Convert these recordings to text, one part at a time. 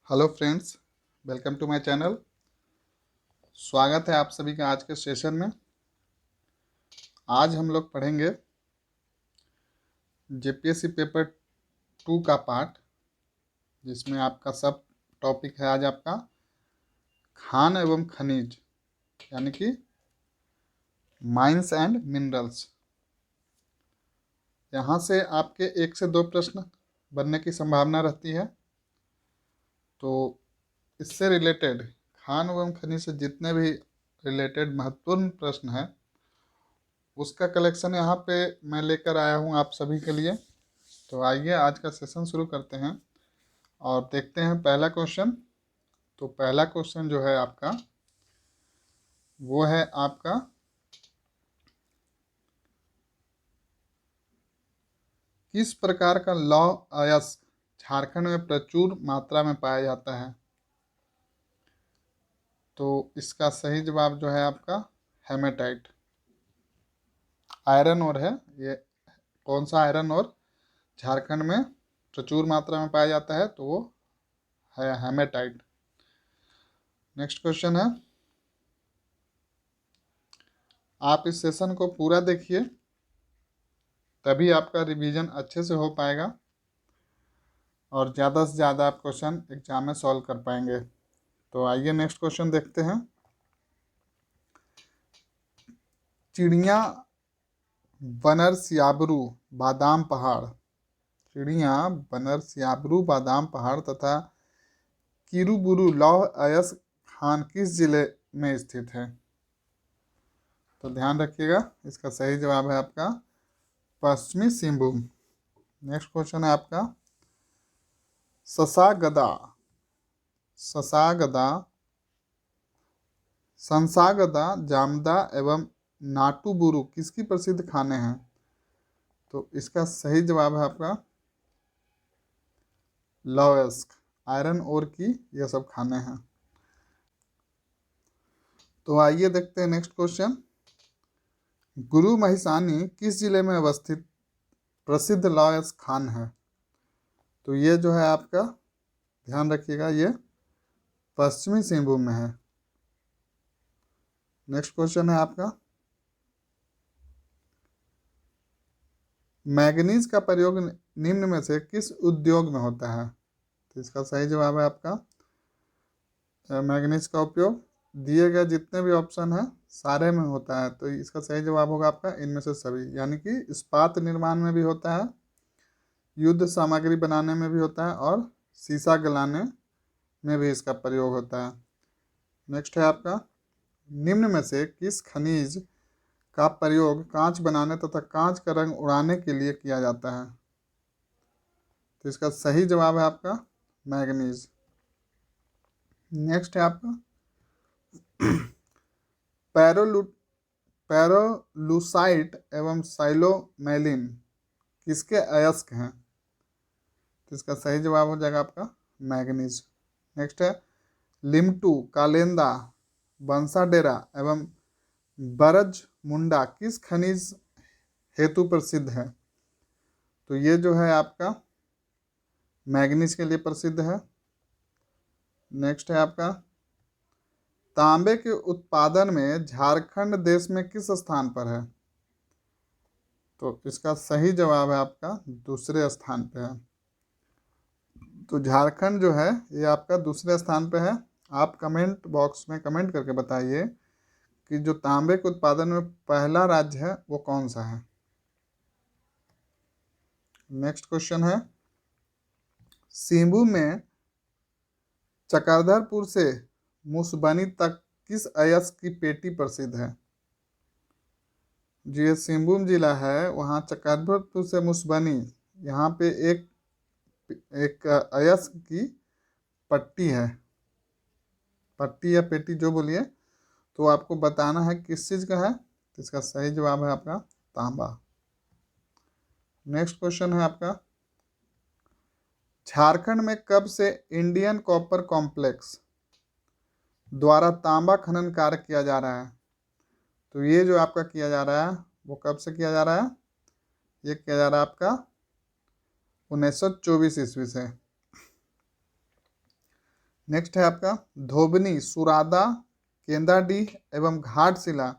Hello friends, welcome to my channel. स्वागत है आप सभी का आज के सेशन में। आज हम लोग पढ़ेंगे जेपीएससी पेपर 2 का पार्ट, जिसमें आपका सब टॉपिक है आज आपका खान एवं खनिज, यानी कि माइंस एंड मिनरल्स। यहाँ से आपके 1 से 2 प्रश्न बनने की संभावना रहती है। तो इससे रिलेटेड खान एवं खनिज से जितने भी रिलेटेड महत्वपूर्ण प्रश्न हैं, उसका कलेक्शन यहाँ पे मैं लेकर आया हूँ आप सभी के लिए। तो आइए आज का सेशन शुरू करते हैं और देखते हैं पहला क्वेश्चन। तो पहला क्वेश्चन जो है आपका, वो है आपका किस प्रकार का लौह अयस्क झारखंड में प्रचुर मात्रा में पाया जाता है। तो इसका सही जवाब जो है आपका हेमेटाइट, आयरन और है। ये कौन सा आयरन और झारखंड में प्रचुर मात्रा में पाया जाता है, तो वो है हेमेटाइट। नेक्स्ट क्वेश्चन है, आप इस सेशन को पूरा देखिए, तभी आपका रिवीजन अच्छे से हो पाएगा और ज़्यादा से ज़्यादा आप क्वेश्चन एग्जाम में सॉल्व कर पाएंगे। तो आइए नेक्स्ट क्वेश्चन देखते हैं। चिड़िया बनरसियाबरू बादाम पहाड़, चिड़िया बनरसियाबरू बादाम पहाड़ तथा किरुबुरु लौह अयस्क खान किस जिले में स्थित है। तो ध्यान रखिएगा, इसका सही जवाब है आपका पश्चिमी सिंहभूम। नेक्स्ट क्वेश्चन है आपका ससागदा ससागदा संसागदा जामदा एवं नाटुबुरु किसकी प्रसिद्ध खाने हैं। तो इसका सही जवाब है आपका लौह अयस्क, आयरन ओर की यह सब खाने हैं। तो आइए देखते हैं नेक्स्ट क्वेश्चन, गुरु महिसानी किस जिले में अवस्थित प्रसिद्ध लौह अयस्क खान है। तो ये जो है आपका, ध्यान रखिएगा, ये पश्चिमी सिंहभूम में है। नेक्स्ट क्वेश्चन है आपका, मैग्नीज का प्रयोग निम्न में से किस उद्योग में होता है। तो इसका सही जवाब है आपका मैग्नीज का उपयोग दिए गए जितने भी ऑप्शन हैं सारे में होता है। तो इसका सही जवाब होगा आपका इनमें से सभी, यानी कि इस्पात निर्माण में भी होता है, युद्ध सामग्री बनाने में भी होता है और शीशा गलाने में भी इसका प्रयोग होता है। नेक्स्ट है आपका, निम्न में से किस खनिज का प्रयोग कांच बनाने तथा कांच का रंग उड़ाने के लिए किया जाता है। तो इसका सही जवाब है आपका मैग्नीज। नेक्स्ट है आपका पैरोलू पैरोलूसाइट एवं साइलोमेलिन किसके अयस्क हैं। तो इसका सही जवाब हो जाएगा आपका मैग्नीज। नेक्स्ट है लिमटू, कालेंदा, बंसाडेरा एवं बरज मुंडा किस खनिज हेतु प्रसिद्ध है। तो ये जो है आपका मैग्नीज के लिए प्रसिद्ध है। नेक्स्ट है आपका तांबे के उत्पादन में झारखंड देश में किस स्थान पर है। तो इसका सही जवाब है आपका दूसरे स्थान पे है। तो झारखंड जो है ये आपका दूसरे स्थान पे है। आप कमेंट बॉक्स में कमेंट करके बताइए कि जो तांबे के उत्पादन में पहला राज्य है वो कौन सा है। नेक्स्ट क्वेश्चन है, सिंहभूम में चक्रधरपुर से मुसबनी तक किस अयस्क की पेटी प्रसिद्ध है। जो ये सिंहभूम जिला है, वहाँ चक्रधरपुर से मुसबनी, यहाँ पे एक अयस्क की पट्टी है, पट्टी या पेटी जो बोलिए, तो आपको बताना है किस चीज़ का है। तो इसका सही जवाब है आपका तांबा। नेक्स्ट क्वेश्चन है आपका, झारखंड में कब से इंडियन कॉपर कॉम्प्लेक्स द्वारा तांबा खनन कार्य किया जा रहा है। तो ये जो आपका किया जा रहा है वो कब से किया जा रहा है, ये किया जा रहा है आपका 1924 ईस्वी से। नेक्स्ट है आपका धोबनी, सुरादा, केंदाडीह एवं घाटशिला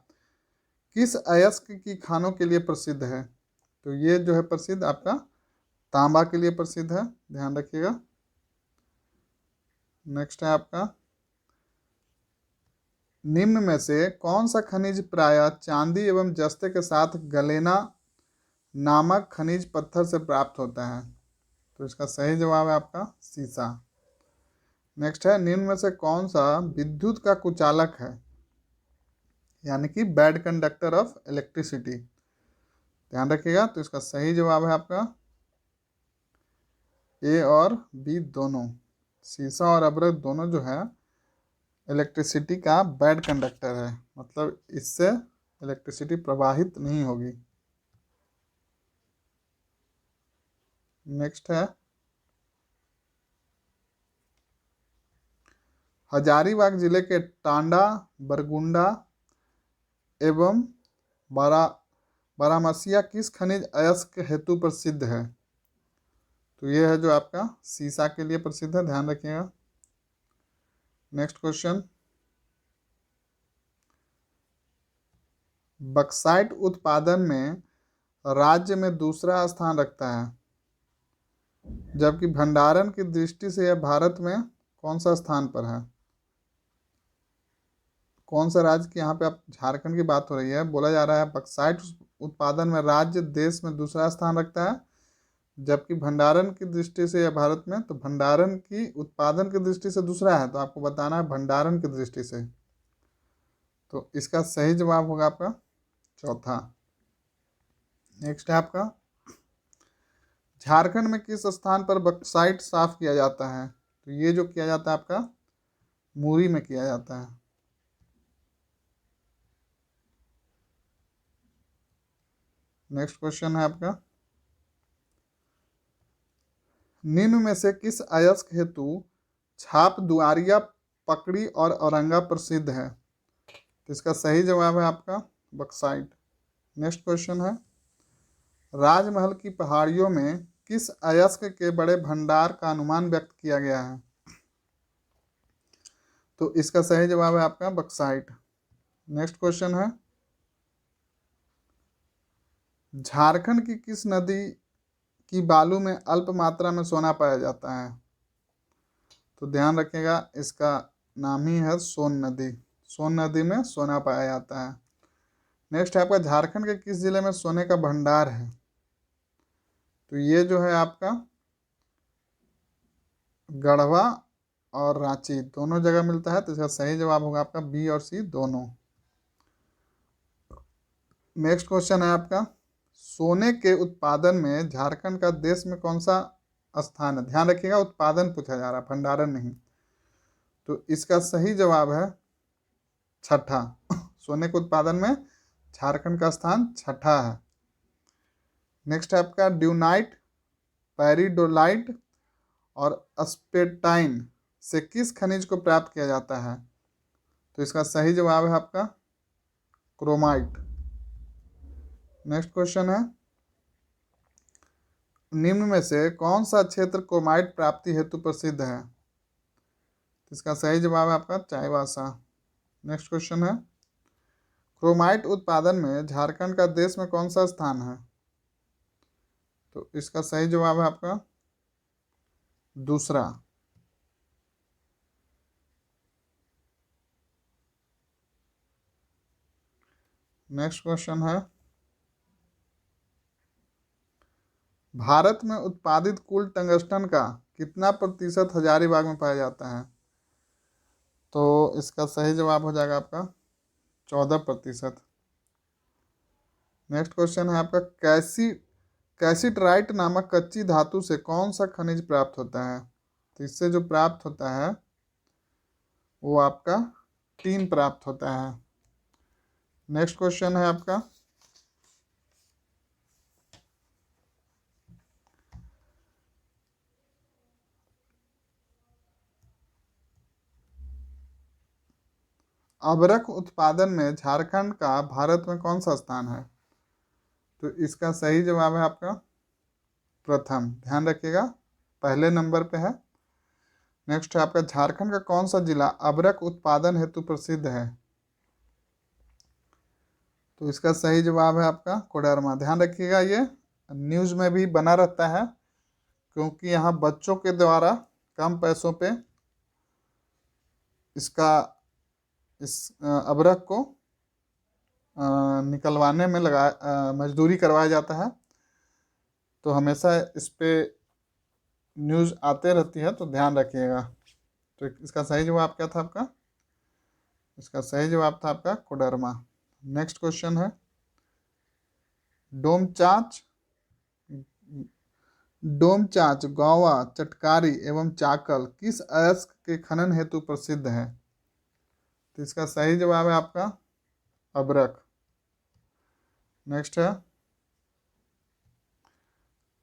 किस अयस्क की खानों के लिए प्रसिद्ध है? तो ये जो है प्रसिद्ध आपका तांबा के लिए प्रसिद्ध है, ध्यान रखिएगा। नेक्स्ट है आपका निम्न में से कौन सा खनिज प्रायः चांदी एवं जस्ते के साथ गलेना नामक खनिज पत्थर से प्राप्त होता है? तो इसका सही जवाब है आपका सीसा। नेक्स्ट है निम्न में से कौन सा विद्युत का कुचालक है, यानी कि बैड कंडक्टर ऑफ इलेक्ट्रिसिटी? ध्यान रखिएगा। तो इसका सही जवाब है आपका ए और बी दोनों। सीसा और अभ्रक दोनों जो है इलेक्ट्रिसिटी का बैड कंडक्टर है, मतलब इससे इलेक्ट्रिसिटी प्रवाहित नहीं होगी। नेक्स्ट है हजारीबाग जिले के टांडा, बरगुंडा एवं बारामसिया किस खनिज अयस्क हेतु प्रसिद्ध है? तो ये है जो आपका सीसा के लिए प्रसिद्ध है, ध्यान रखिएगा। नेक्स्ट क्वेश्चन, बक्साइट उत्पादन में राज्य में दूसरा स्थान रखता है, जबकि भंडारण की दृष्टि से यह भारत में कौन सा स्थान पर है? कौन सा राज्य की, यहाँ पे आप झारखंड की बात हो रही है, बोला जा रहा है बक्साइट उत्पादन में राज्य देश में दूसरा स्थान रखता है, जबकि भंडारण की दृष्टि से यह भारत में, तो भंडारण की उत्पादन की दृष्टि से दूसरा है, तो आपको बताना है भंडारण की दृष्टि से। तो इसका सही जवाब होगा आपका चौथा। नेक्स्ट है आपका झारखंड में किस स्थान पर बक्साइट साफ किया जाता है? तो ये जो किया जाता है आपका मूरी में किया जाता है। नेक्स्ट क्वेश्चन है आपका निम्न में से किस अयस्क हेतु छाप दुआरिया, पकड़ी और औरंगा प्रसिद्ध है? तो इसका सही जवाब है आपका बक्साइट। नेक्स्ट क्वेश्चन है राजमहल की पहाड़ियों में किस अयस्क के बड़े भंडार का अनुमान व्यक्त किया गया है? तो इसका सही जवाब है आपका बक्साइट। नेक्स्ट क्वेश्चन है झारखंड की किस नदी की बालू में अल्प मात्रा में सोना पाया जाता है? तो ध्यान रखिएगा, इसका नाम ही है सोन नदी। सोन नदी में सोना पाया जाता है। नेक्स्ट है आपका झारखंड के किस जिले में सोने का भंडार है? तो ये जो है आपका गढ़वा और रांची दोनों जगह मिलता है, तो इसका सही जवाब होगा आपका बी और सी दोनों। नेक्स्ट क्वेश्चन है आपका सोने के उत्पादन में झारखंड का देश में कौन सा स्थान है? ध्यान रखिएगा, उत्पादन पूछा जा रहा है, भंडारण नहीं। तो इसका सही जवाब है छठा। सोने के उत्पादन में झारखंड का स्थान छठा है। नेक्स्ट है आपका ड्यूनाइट, पेरिडोलाइट और स्पेटाइन से किस खनिज को प्राप्त किया जाता है? तो इसका सही जवाब है आपका क्रोमाइट। नेक्स्ट क्वेश्चन है निम्न में से कौन सा क्षेत्र क्रोमाइट प्राप्ति हेतु प्रसिद्ध है? तो इसका सही जवाब है आपका चाईबासा। नेक्स्ट क्वेश्चन है क्रोमाइट उत्पादन में झारखंड का देश में कौन सा स्थान है? तो इसका सही जवाब है आपका दूसरा। नेक्स्ट क्वेश्चन है भारत में उत्पादित कुल टंगस्टन का कितना प्रतिशत हजारीबाग में पाया जाता है? तो इसका सही जवाब हो जाएगा आपका 14%। नेक्स्ट क्वेश्चन है आपका कैसीट्राइट नामक कच्ची धातु से कौन सा खनिज प्राप्त होता है? तो इससे जो प्राप्त होता है वो आपका टीन प्राप्त होता है। नेक्स्ट क्वेश्चन है आपका अभ्रक उत्पादन में झारखंड का भारत में कौन सा स्थान है? तो इसका सही जवाब है आपका प्रथम। ध्यान रखिएगा, पहले नंबर पे है। नेक्स्ट है आपका झारखंड का कौन सा जिला अबरक उत्पादन हेतु प्रसिद्ध है? तो इसका सही जवाब है आपका कोडरमा। ध्यान रखिएगा, ये न्यूज़ में भी बना रहता है क्योंकि यहाँ बच्चों के द्वारा कम पैसों पे इसका इस अबरक को निकलवाने में मजदूरी करवाया जाता है, तो हमेशा इस पे न्यूज़ आते रहती है, तो ध्यान रखिएगा। तो इसका सही जवाब क्या था आपका? इसका सही जवाब था आपका कोडरमा। नेक्स्ट क्वेश्चन है डोमचांच डोमचांच गौवा चटकारी एवं चाकल किस अयस्क के खनन हेतु प्रसिद्ध है? तो इसका सही जवाब है आपका अबरक। नेक्स्ट है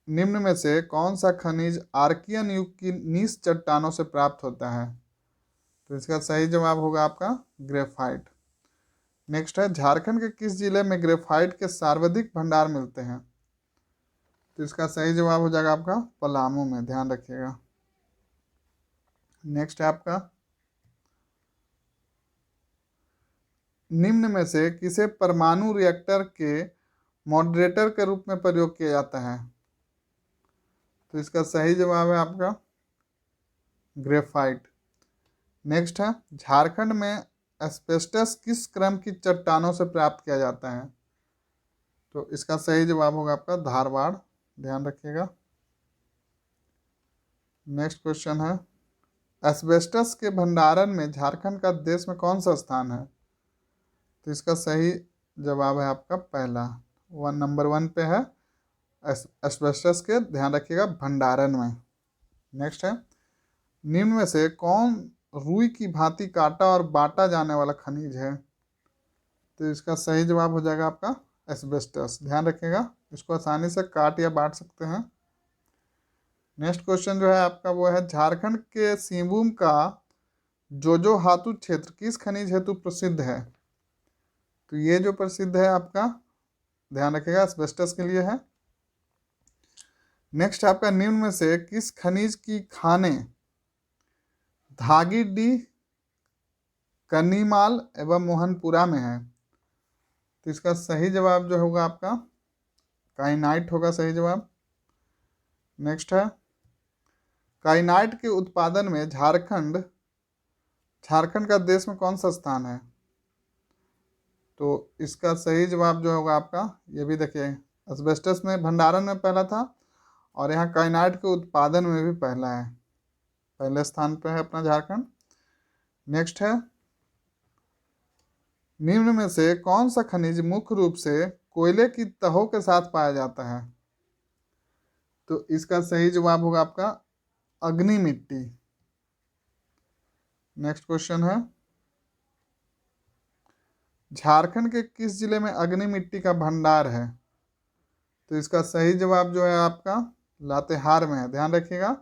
निम्न में से कौन सा खनिज आर्कियन युग की नीस चट्टानों से प्राप्त होता है? तो इसका सही जवाब होगा आपका ग्रेफाइट। नेक्स्ट है झारखंड के किस जिले में ग्रेफाइट के सर्वाधिक भंडार मिलते हैं? तो इसका सही जवाब हो जाएगा आपका पलामू में। ध्यान रखिएगा। नेक्स्ट है आपका निम्न में से किसे परमाणु रिएक्टर के मॉडरेटर के रूप में प्रयोग किया जाता है? तो इसका सही जवाब है आपका ग्रेफाइट। नेक्स्ट है झारखंड में एस्बेस्टस किस क्रम की चट्टानों से प्राप्त किया जाता है? तो इसका सही जवाब होगा आपका धारवाड़। ध्यान रखिएगा। नेक्स्ट क्वेश्चन है एस्बेस्टस के भंडारण में झारखंड का देश में कौन सा स्थान है? तो इसका सही जवाब है आपका पहला, नंबर 1 पे है एस्बेस्टस के, ध्यान रखिएगा, भंडारण में। नेक्स्ट है निम्न में से कौन रुई की भांति काटा और बांटा जाने वाला खनिज है? तो इसका सही जवाब हो जाएगा आपका एस्बेस्टस। ध्यान रखिएगा, इसको आसानी से काट या बांट सकते हैं। नेक्स्ट क्वेश्चन जो है आपका वो है झारखंड के सिंहभूम का जोजो हातू क्षेत्र किस खनिज हेतु प्रसिद्ध है? तो ये जो प्रसिद्ध है आपका, ध्यान रखिएगा, एस्बेस्टस के लिए है। नेक्स्ट आपका निम्न में से किस खनिज की खानें धागीडीह कन्नीमाल एवं मोहनपुरा में है? तो इसका सही जवाब जो होगा आपका काइनाइट होगा सही जवाब। नेक्स्ट है काइनाइट के उत्पादन में झारखंड का देश में कौन सा स्थान है? तो इसका सही जवाब जो होगा आपका, ये भी देखिए, एस्बेस्टस में भंडारण में पहला था और यहाँ काइनाइट के उत्पादन में भी पहला है, पहले स्थान पे है अपना झारखंड। नेक्स्ट है निम्न में से कौन सा खनिज मुख्य रूप से कोयले की तहों के साथ पाया जाता है? तो इसका सही जवाब होगा आपका अग्नि मिट्टी। नेक्स्ट क्वेश्चन है झारखंड के किस जिले में अग्नि मिट्टी का भंडार है? तो इसका सही जवाब जो है आपका लातेहार में है। ध्यान रखिएगा,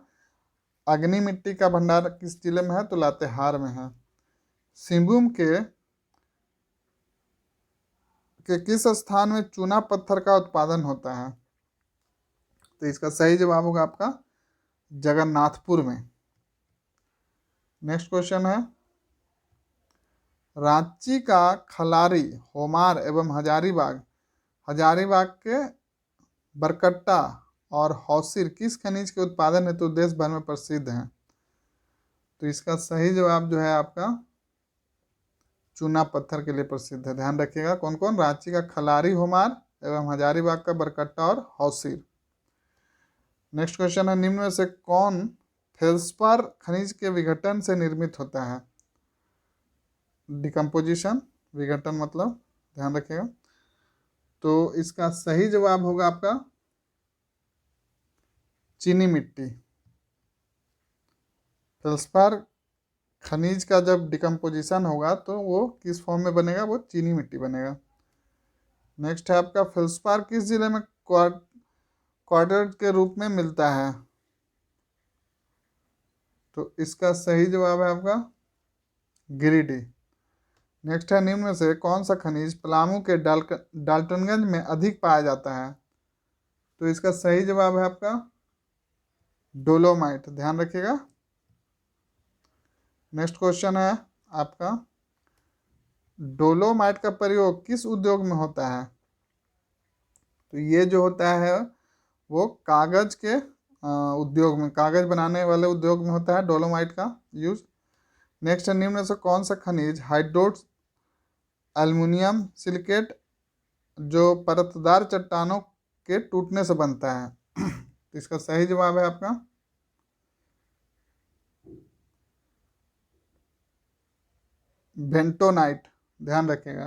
अग्नि मिट्टी का भंडार किस जिले में है? तो लातेहार में है। सिंहभूम के किस स्थान में चूना पत्थर का उत्पादन होता है? तो इसका सही जवाब होगा आपका जगन्नाथपुर में। नेक्स्ट क्वेश्चन है रांची का खलारी होमार एवं हजारीबाग के बरकट्टा और हौसिर किस खनिज के उत्पादन हेतु देश भर में प्रसिद्ध हैं? तो इसका सही जवाब जो है आपका चूना पत्थर के लिए प्रसिद्ध है। ध्यान रखिएगा कौन कौन, रांची का खलारी होमार एवं हजारीबाग का बरकट्टा और हौसिर। नेक्स्ट क्वेश्चन है निम्न में से कौन फेल्सपार खनिज के विघटन से निर्मित होता है? डिकम्पोजिशन, विघटन मतलब, ध्यान रखिएगा। तो इसका सही जवाब होगा आपका चीनी मिट्टी। फेल्सपार खनिज का जब डिकम्पोजिशन होगा तो वो किस फॉर्म में बनेगा? वो चीनी मिट्टी बनेगा। नेक्स्ट है आपका फेल्सपार किस जिले में क्वार्टर के रूप में मिलता है? तो इसका सही जवाब है आपका गिरिडीह। नेक्स्ट है निम्न में से कौन सा खनिज पलामू के डाल्टनगंज में अधिक पाया जाता है? तो इसका सही जवाब है आपका डोलोमाइट। ध्यान रखिएगा, नेक्स्ट क्वेश्चन है आपका, डोलोमाइट का प्रयोग किस उद्योग में होता है? तो ये जो होता है वो कागज के उद्योग में, कागज बनाने वाले उद्योग में होता है डोलोमाइट का यूज। नेक्स्ट है, निम्न में से कौन सा खनिज हाइड्रोक्स एल्युमिनियम सिलिकेट जो परतदार चट्टानों के टूटने से बनता है? तो इसका सही जवाब है आपका बेंटोनाइट, ध्यान रखिएगा।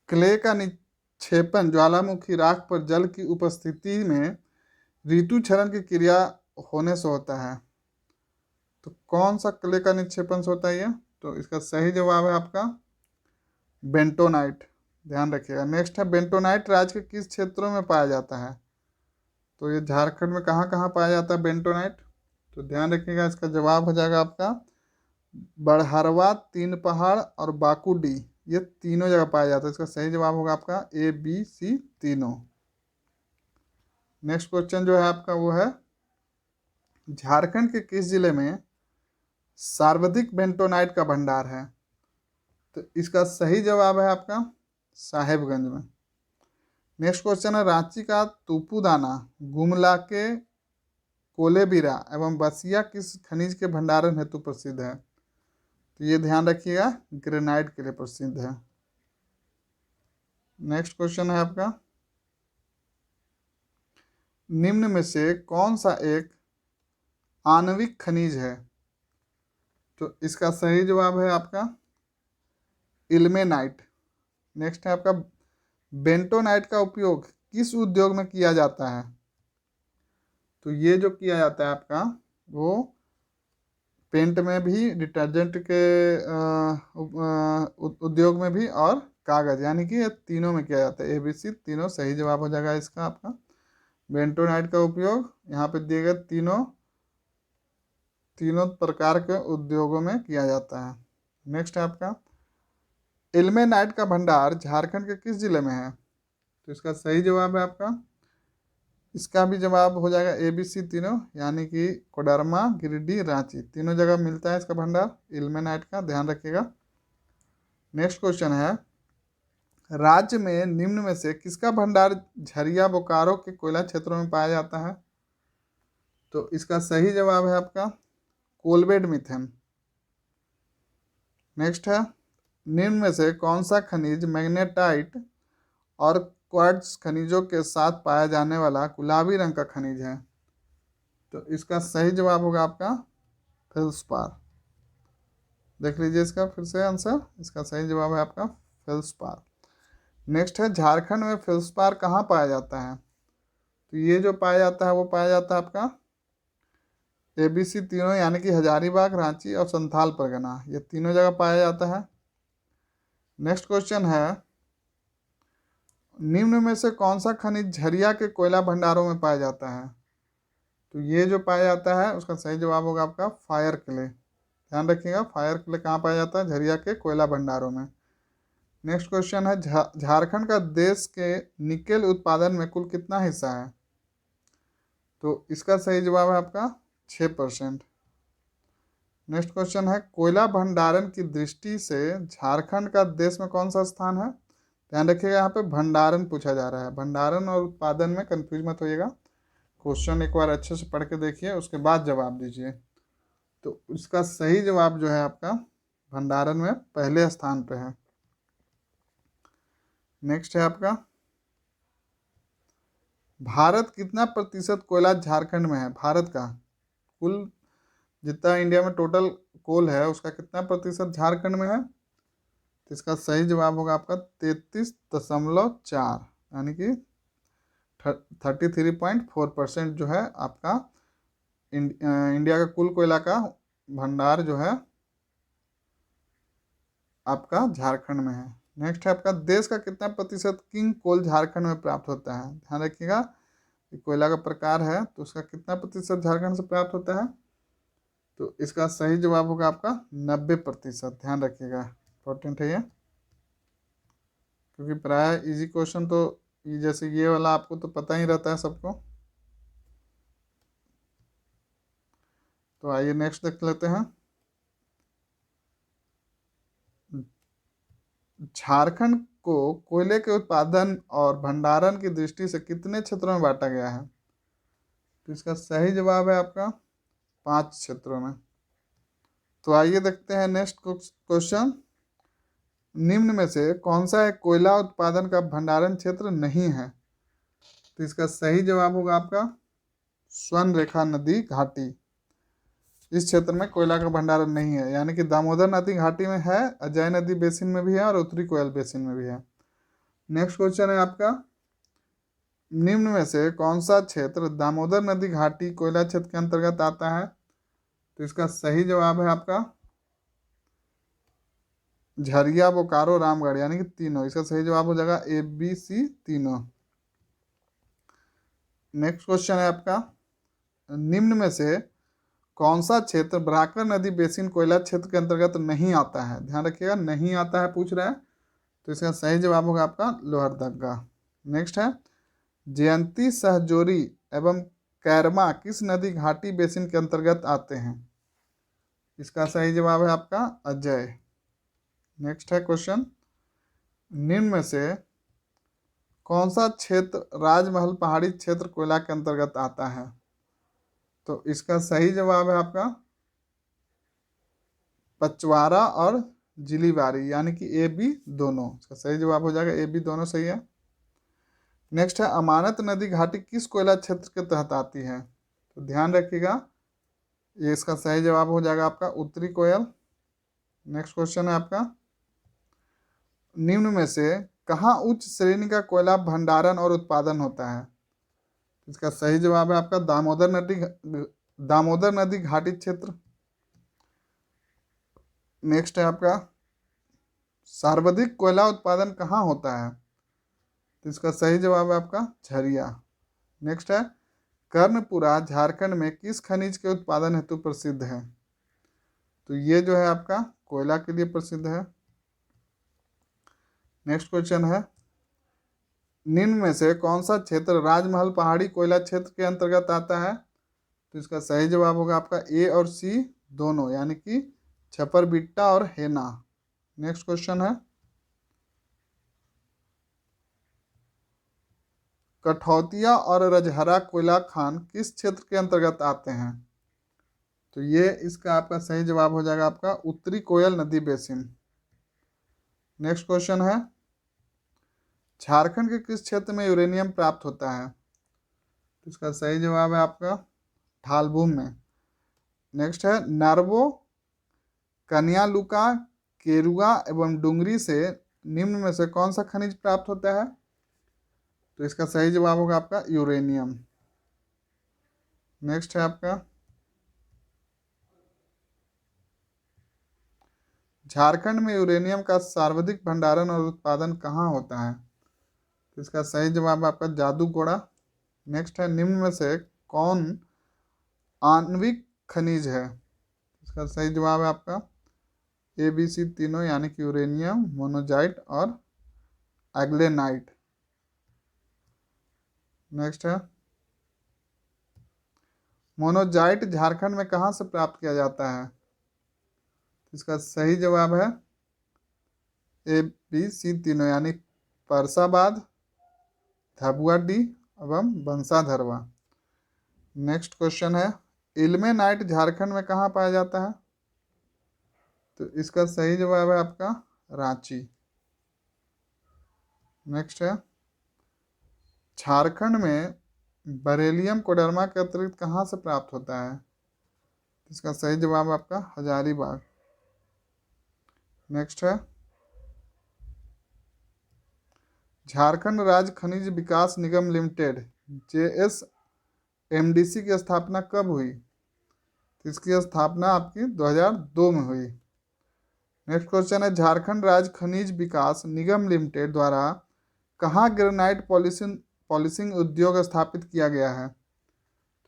क्ले का निक्षेपण ज्वालामुखी राख पर जल की उपस्थिति में ऋतु क्षरण की क्रिया होने से होता है। तो कौन सा क्ले का निक्षेपण से होता है ये? तो इसका सही जवाब है आपका बेंटोनाइट, ध्यान रखिएगा। नेक्स्ट है, बेंटोनाइट राज्य के किस क्षेत्रों में पाया जाता है? तो ये झारखंड में कहाँ कहाँ पाया जाता है बेंटोनाइट? तो ध्यान रखिएगा, इसका जवाब हो जाएगा आपका बड़हरवा, तीन पहाड़ और बाकुडी, ये तीनों जगह पाया जाता है। इसका सही जवाब होगा आपका ए बी सी तीनों। नेक्स्ट क्वेश्चन जो है आपका वो है, झारखंड के किस जिले में सर्वाधिक बेंटोनाइट का भंडार है? तो इसका सही जवाब है आपका साहेबगंज में। नेक्स्ट क्वेश्चन है, रांची का तूपुदाना, गुमला के कोलेबिरा एवं बसिया किस खनिज के भंडारण हेतु प्रसिद्ध है? तो ये ध्यान रखिएगा, ग्रेनाइट के लिए प्रसिद्ध है। नेक्स्ट क्वेश्चन है आपका, निम्न में से कौन सा एक आणविक खनिज है? तो इसका सही जवाब है आपका इल्मेनाइट। नेक्स्ट है आपका, बेंटोनाइट का उपयोग किस उद्योग में किया जाता है? तो ये जो किया जाता है आपका वो पेंट में भी, डिटर्जेंट के उद्योग में भी और कागज, यानी कि ये तीनों में किया जाता है। ABC तीनों सही जवाब हो जाएगा इसका आपका। बेंटोनाइट का उपयोग यहाँ पे दिए गए तीनों प्रकार के उद्योगों में किया जाता है। नेक्स्ट है आपका, इल्मेनाइट का भंडार झारखंड के किस जिले में है? तो इसका सही जवाब है आपका, इसका भी जवाब हो जाएगा ABC तीनों, यानी कि कोडरमा, गिरिडीह, रांची, तीनों जगह मिलता है इसका भंडार इल्मेनाइट का, ध्यान रखिएगा। नेक्स्ट क्वेश्चन है, राज्य में निम्न में से किसका भंडार झरिया बोकारो के कोयला क्षेत्रों में पाया जाता है? तो इसका सही जवाब है आपका कोलबेड मिथेन। नेक्स्ट है, निम्न में से कौन सा खनिज मैग्नेटाइट और क्वार्ट्ज खनिजों के साथ पाया जाने वाला गुलाबी रंग का खनिज है? तो इसका सही जवाब होगा आपका फेल्सपार। देख लीजिए इसका फिर से आंसर, इसका सही जवाब है आपका फेल्सपार। नेक्स्ट है, झारखंड में फेल्सपार कहाँ पाया जाता है? तो ये जो पाया जाता है वो पाया जाता है आपका ABC तीनों, यानी कि हजारीबाग, रांची और संथाल परगना, ये तीनों जगह पाया जाता है। नेक्स्ट क्वेश्चन है, निम्न में से कौन सा खनिज झरिया के कोयला भंडारों में पाया जाता है? तो ये जो पाया जाता है उसका सही जवाब होगा आपका फायर क्ले, ध्यान रखिएगा। फायर क्ले कहाँ पाया जाता है? झरिया के कोयला भंडारों में। नेक्स्ट क्वेश्चन है, झारखंड का देश के निकेल उत्पादन में कुल कितना हिस्सा है? तो इसका सही जवाब है आपका 6%। नेक्स्ट क्वेश्चन है, कोयला भंडारण की दृष्टि से झारखंड का देश में कौन सा स्थान है? ध्यान रखिएगा, यहाँ पे भंडारण पूछा जा रहा है, भंडारण और उत्पादन में कंफ्यूज मत होइएगा। क्वेश्चन एक बार अच्छे से पढ़ के देखिए, उसके बाद जवाब दीजिए। तो इसका सही जवाब जो है आपका भंडारण में पहले स्थान पे है। नेक्स्ट है आपका, भारत कितना प्रतिशत कोयला झारखंड में है? भारत का कुल जितना इंडिया में टोटल कोल है उसका कितना प्रतिशत झारखंड में है? तो इसका सही जवाब होगा आपका 33.4, यानी कि 33.4% जो है आपका इंडिया का कुल कोयला का भंडार जो है आपका झारखंड में है। नेक्स्ट है आपका, देश का कितना प्रतिशत किंग कोल झारखंड में प्राप्त होता है? ध्यान रखिएगा, कोयला का प्रकार है तो उसका कितना प्रतिशत झारखंड से प्राप्त होता है? तो इसका सही जवाब होगा आपका 90%, ध्यान रखिएगा, इंपॉर्टेंट है ये, क्योंकि प्राय इजी क्वेश्चन तो जैसे ये वाला आपको तो पता ही रहता है सबको। तो आइए नेक्स्ट देख लेते हैं। झारखंड को कोयले के उत्पादन और भंडारण की दृष्टि से कितने क्षेत्रों में बांटा गया है? तो इसका सही जवाब है आपका 5 क्षेत्रों में। तो आइए देखते हैं नेक्स्ट क्वेश्चन। निम्न में से कौन सा एक कोयला उत्पादन का भंडारण क्षेत्र नहीं है? तो इसका सही जवाब होगा आपका स्वर्ण रेखा नदी घाटी। इस क्षेत्र में कोयला का भंडारण नहीं है, यानी कि दामोदर नदी घाटी में है, अजय नदी बेसिन में भी है और उत्तरी कोयल बेसिन में भी है। नेक्स्ट क्वेश्चन है आपका, निम्न में से कौन सा क्षेत्र दामोदर नदी घाटी कोयला क्षेत्र के अंतर्गत आता है? तो इसका सही जवाब है आपका झरिया, बोकारो, रामगढ़, यानी कि तीनों। इसका सही जवाब हो जाएगा ABC तीनों। नेक्स्ट क्वेश्चन है आपका, निम्न में से कौन सा क्षेत्र बराकर नदी बेसिन कोयला क्षेत्र के अंतर्गत नहीं आता है? ध्यान रखिएगा, नहीं आता है पूछ रहा है, तो इसका सही जवाब होगा आपका लोहरदगा। नेक्स्ट है, जयंती, सहजोरी एवं कैरमा किस नदी घाटी बेसिन के अंतर्गत आते हैं? इसका सही जवाब है आपका अजय। नेक्स्ट है क्वेश्चन, निम्न में से कौन सा क्षेत्र राजमहल पहाड़ी क्षेत्र कोयला के अंतर्गत आता है? तो इसका सही जवाब है आपका पचवारा और जिलीबारी, यानी कि AB दोनों। इसका सही जवाब हो जाएगा AB दोनों सही है। नेक्स्ट है, अमानत नदी घाटी किस कोयला क्षेत्र के तहत आती है? तो ध्यान रखिएगा, ये इसका सही जवाब हो जाएगा आपका उत्तरी कोयल। नेक्स्ट क्वेश्चन है आपका, निम्न में से कहाँ उच्च श्रेणी का कोयला भंडारण और उत्पादन होता है? इसका सही जवाब है आपका दामोदर नदी घाटी क्षेत्र। नेक्स्ट है आपका, सर्वाधिक कोयला उत्पादन कहाँ होता है? तो इसका सही जवाब है आपका झरिया। नेक्स्ट है, कर्णपुरा झारखंड में किस खनिज के उत्पादन हेतु प्रसिद्ध है? तो ये जो है आपका कोयला के लिए प्रसिद्ध है। नेक्स्ट क्वेश्चन है, निम्न में से कौन सा क्षेत्र राजमहल पहाड़ी कोयला क्षेत्र के अंतर्गत आता है? तो इसका सही जवाब होगा आपका A और C दोनों, यानी कि छपरबिट्टा और हेना। नेक्स्ट क्वेश्चन है, कठौतिया और रजहरा कोयला खान किस क्षेत्र के अंतर्गत आते हैं? तो ये इसका आपका सही जवाब हो जाएगा आपका उत्तरी कोयल नदी बेसिन। नेक्स्ट क्वेश्चन है, झारखंड के किस क्षेत्र में यूरेनियम प्राप्त होता है? तो इसका सही जवाब है आपका ढालभूम में। नेक्स्ट है, नार्वो, कन्यालुका, केरुआ एवं डुंगरी से निम्न में से कौन सा खनिज प्राप्त होता है? तो इसका सही जवाब होगा आपका यूरेनियम। नेक्स्ट है आपका, झारखंड में यूरेनियम का सर्वाधिक भंडारण और उत्पादन कहाँ होता है? तो इसका सही जवाब आपका जादूगोड़ा। नेक्स्ट है, निम्न में से कौन आणविक खनिज है? इसका सही जवाब है आपका ABC तीनों, यानी कि यूरेनियम, मोनोजाइट और एग्लेनाइट। नेक्स्ट है, मोनोजाइट झारखंड में कहाँ से प्राप्त किया जाता है? इसका सही जवाब है ABC तीनों, यानी परसाबाद, धबुआडी एवं बंसाधरवा। नेक्स्ट क्वेश्चन है, इल्मेनाइट झारखंड में कहाँ पाया जाता है? तो इसका सही जवाब है आपका रांची। नेक्स्ट है, झारखंड में बरेलियम कोडरमा के अतिरिक्त कहाँ से प्राप्त होता है? इसका सही जवाब आपका हजारीबाग। नेक्स्ट है, झारखंड राज्य खनिज विकास निगम लिमिटेड JSMDC की स्थापना कब हुई? इसकी स्थापना आपकी 2002 में हुई। नेक्स्ट क्वेश्चन है, झारखंड राज्य खनिज विकास निगम लिमिटेड द्वारा कहाँ ग्रेनाइट पॉलिशिंग उद्योग स्थापित किया गया है?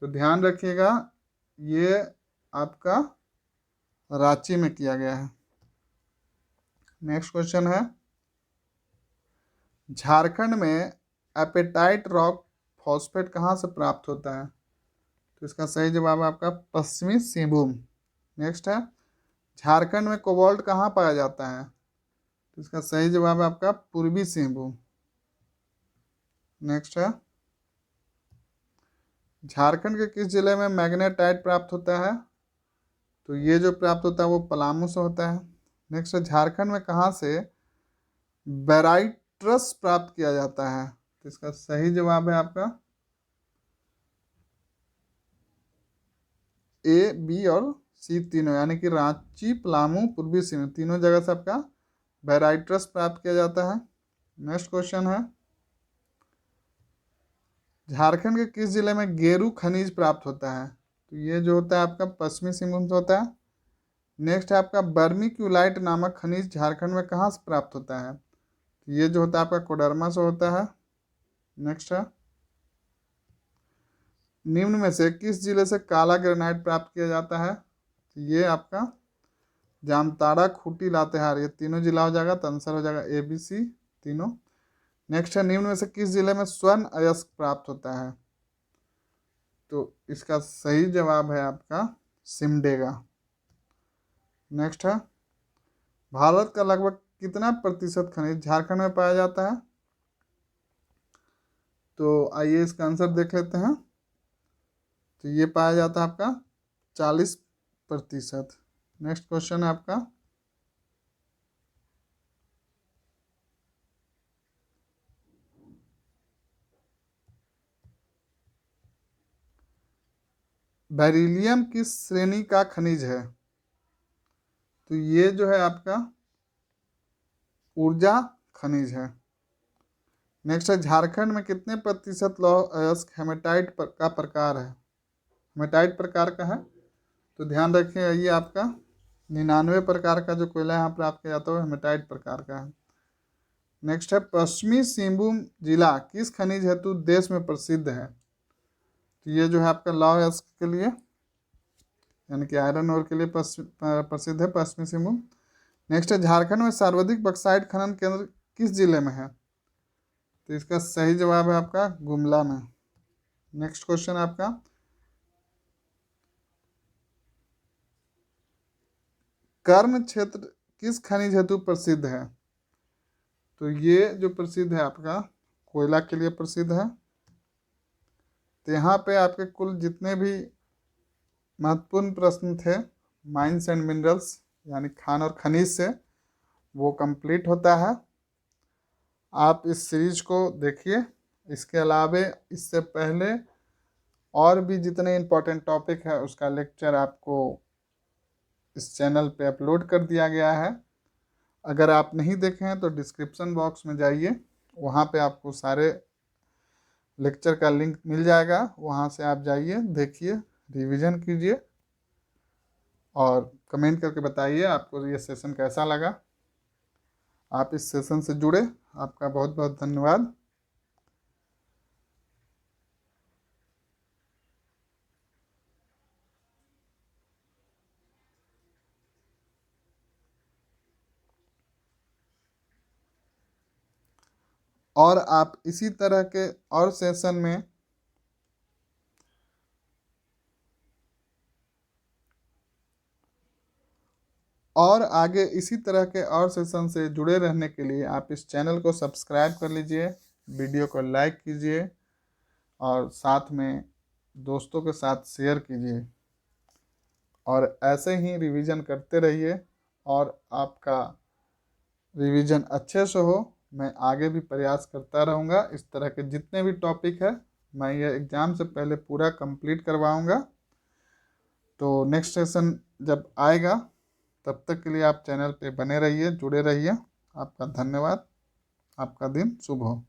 तो ध्यान रखिएगा, ये आपका रांची में किया गया है। नेक्स्ट क्वेश्चन है, झारखंड में एपेटाइट रॉक फॉस्फेट कहाँ से प्राप्त होता है? तो इसका सही जवाब है आपका पश्चिमी सिंहभूम। नेक्स्ट है झारखंड में कोबाल्ट कहाँ पाया जाता है? तो इसका सही जवाब है आपका पूर्वी सिंहभूम। नेक्स्ट है झारखंड के किस जिले में मैग्नेटाइट प्राप्त होता है? तो ये जो प्राप्त होता है वो पलामू से होता है। नेक्स्ट है झारखंड में कहाँ से बेराइट्रस प्राप्त किया जाता है? तो इसका सही जवाब है आपका ए, बी और सी तीनों, यानी कि रांची, पलामू, पूर्वी सिंहभूम तीनों जगह से आपका बेराइट्रस प्राप्त किया जाता है। नेक्स्ट क्वेश्चन है झारखंड के किस जिले में गेरू खनिज प्राप्त होता है? तो ये जो होता है आपका पश्चिमी सिंहभूम से होता है। नेक्स्ट है आपका वर्मिक्यूलाइट नामक खनिज झारखंड में कहाँ से प्राप्त होता है? तो ये जो होता है आपका कोडरमा से होता है। नेक्स्ट है निम्न में से किस जिले से काला ग्रेनाइट प्राप्त किया जाता है? तो ये आपका जामताड़ा, खूंटी, लातेहार ये तीनों जिला हो जाएगा, तो आंसर हो जाएगा ए, बी, सी तीनों। नेक्स्ट है निम्न में से किस जिले में स्वर्ण अयस्क प्राप्त होता है? तो इसका सही जवाब है आपका सिमडेगा। नेक्स्ट है भारत का लगभग कितना प्रतिशत खनिज झारखंड में पाया जाता है? तो आइए इसका आंसर देख लेते हैं। तो ये पाया जाता है आपका 40%। नेक्स्ट क्वेश्चन है आपका बेरिलियम किस श्रेणी का खनिज है? तो ये जो है आपका ऊर्जा खनिज है। नेक्स्ट है झारखंड में कितने प्रतिशत लौह अयस्क हेमेटाइट का प्रकार है? हेमेटाइट प्रकार का है, तो ध्यान रखें ये आपका 99 प्रकार का जो कोयला यहाँ प्राप्त किया जाता है वो हेमेटाइट प्रकार का है। नेक्स्ट है पश्चिमी सिंहभूम जिला किस खनिज हेतु देश में प्रसिद्ध है? तो ये जो है आपका लौह अयस्क के लिए, यानी कि आयरन ओर के लिए प्रसिद्ध है पश्चिमी सिंहभूम। नेक्स्ट है झारखंड में सर्वाधिक बक्साइट खनन केंद्र किस जिले में है? तो इसका सही जवाब है आपका गुमला में। नेक्स्ट क्वेश्चन है आपका कर्ण क्षेत्र किस खनिज हेतु प्रसिद्ध है? तो ये जो प्रसिद्ध है आपका कोयला के लिए प्रसिद्ध है। तो यहाँ पे आपके कुल जितने भी महत्वपूर्ण प्रश्न थे माइंस एंड मिनरल्स यानी खान और खनिज से, वो कंप्लीट होता है। आप इस सीरीज को देखिए। इसके अलावे इससे पहले और भी जितने इम्पोर्टेंट टॉपिक है उसका लेक्चर आपको इस चैनल पे अपलोड कर दिया गया है। अगर आप नहीं देखे हैं तो डिस्क्रिप्शन बॉक्स में जाइए, वहाँ पे आपको सारे लेक्चर का लिंक मिल जाएगा। वहाँ से आप जाइए, देखिए, रिवीजन कीजिए और कमेंट करके बताइए आपको ये सेशन कैसा लगा। आप इस सेशन से जुड़े, आपका बहुत बहुत धन्यवाद। और आप इसी तरह के और सेशन में और आगे इसी तरह के और सेशन से जुड़े रहने के लिए आप इस चैनल को सब्सक्राइब कर लीजिए, वीडियो को लाइक कीजिए और साथ में दोस्तों के साथ शेयर कीजिए और ऐसे ही रिवीजन करते रहिए और आपका रिवीजन अच्छे से हो। मैं आगे भी प्रयास करता रहूँगा। इस तरह के जितने भी टॉपिक है मैं ये एग्ज़ाम से पहले पूरा कंप्लीट करवाऊँगा। तो नेक्स्ट सेशन जब आएगा तब तक के लिए आप चैनल पे बने रहिए, जुड़े रहिए। आपका धन्यवाद। आपका दिन शुभ हो।